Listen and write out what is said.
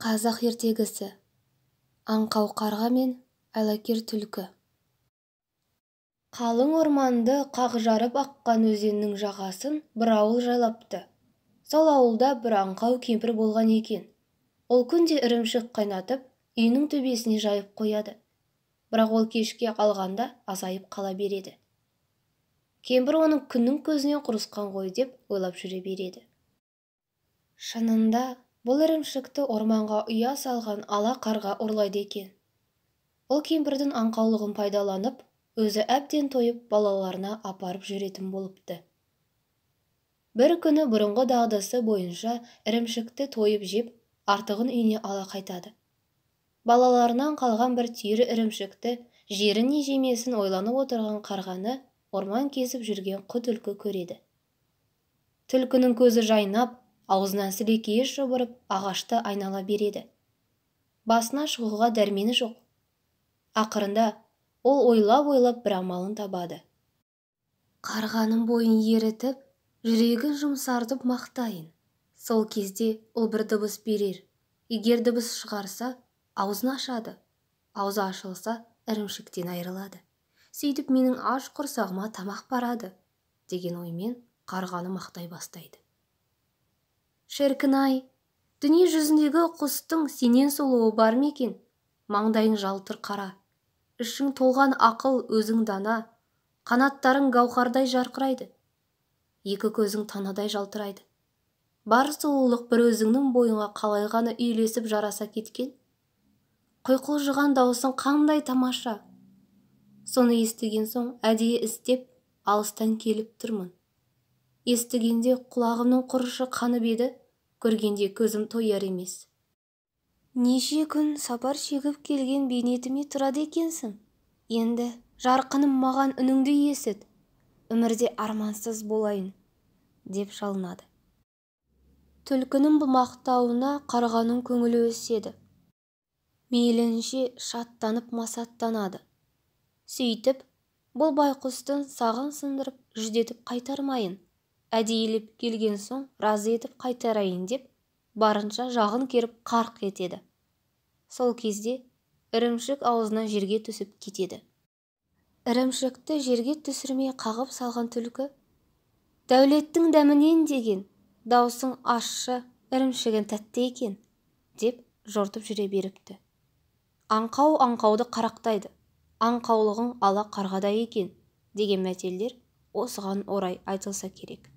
Қазақ ертегісі. Аңқау қарға мен айлакер түлкі. Қалың орманды қақ жарып аққан өзеннің жағасын бір ауыл жайлапты. Сол ауылда бір аңқау кемпір болған екен. Ол күнде ірімшік қайнатып, үйінің төбесіне жайып қояды. Бірақ ол кешке қалғанда азайып қала береді. Кемпір оның күннің көзінен құрысқан ғой деп ойлап жүре береді. Шынында бұл ірімшікті орманға ұя салған ала қарға ұрлайды екен. Ол кемпірдің аңқаулығын пайдаланып, өзі әбден тойып балаларына апарып жүретін болыпты. Бір күні бұрынғы дағдысы бойынша ірімшікті тойып жеп, артығын үйіне ала қайтады. Балаларынан қалған бір түйір ірімшікті жері не жемесін ойланып отырған қарғаны орман кезіп жүрген қу түлкі көреді. Түлкінің көзі жайнап, аузынан сілекейі шұбырып, ағашты айнала береді. Басына шығуға дәрмені жоқ. Ақырында ол ойлап бір амалын табады. Қарғаның бойын ерітіп, жүрегін жұмсартып мақтайын. Сол кезде ол бір дыбыс берер. Егер дыбыс шығарса, аузын ашады. Аузы ашылса, ірімшіктен айырылады. Сөйтіп менің аш құрсағыма тамақ барады, деген оймен қарғаны мақтай бастайды. Шіркін-ай, дүние жүзіндегі құстың сенен сұлуы бар ма екен? Маңдайың жалтыр қара, ішің толған ақыл өзің дана, қанаттарың гауһардай жарқырайды, екі көзің танадай жалтырайды. Бар сұлулық бір өзіңнің бойыңа қалай ғана үйлесіп жараса кеткен? Құйқылжыған даусың қандай тамаша. Соны естіген соң әдейі істеп, алыстан келіп тұрмын. Естігенде құлағымның құрышы қанып еді, көргенде көзім тояр емес. Неше күн сапар шегіп келген бейнетіме тұрады екенсің. Енді жарқыным маған үніңді есіт, өмірде армансыз болайын, деп жалынады. Түлкінің бұл мақтауына қарғаның көңілі өседі. Мейлінше шаттанып масаттанады. Сөйтіп, бұл байқұстың сағын сындырып, жүдетіп қайтармайын, әдейілеп келген соң разы етіп қайтарайын деп, барынша жағын керіп қарқ етеді. Сол кезде ірімшік аузынан жерге түсіп кетеді. Ірімшікті жерге түсірмей қағып салған түлкі, «Дәулеттің дәмінен деген, даусың ащы, ірімшігін тәтті екен», деп жортып жүре беріпті. Аңқау аңқауды қарақтайды, аңқаулығың ала қарғадай екен, деген мәтелдер осыған орай айтылса керек.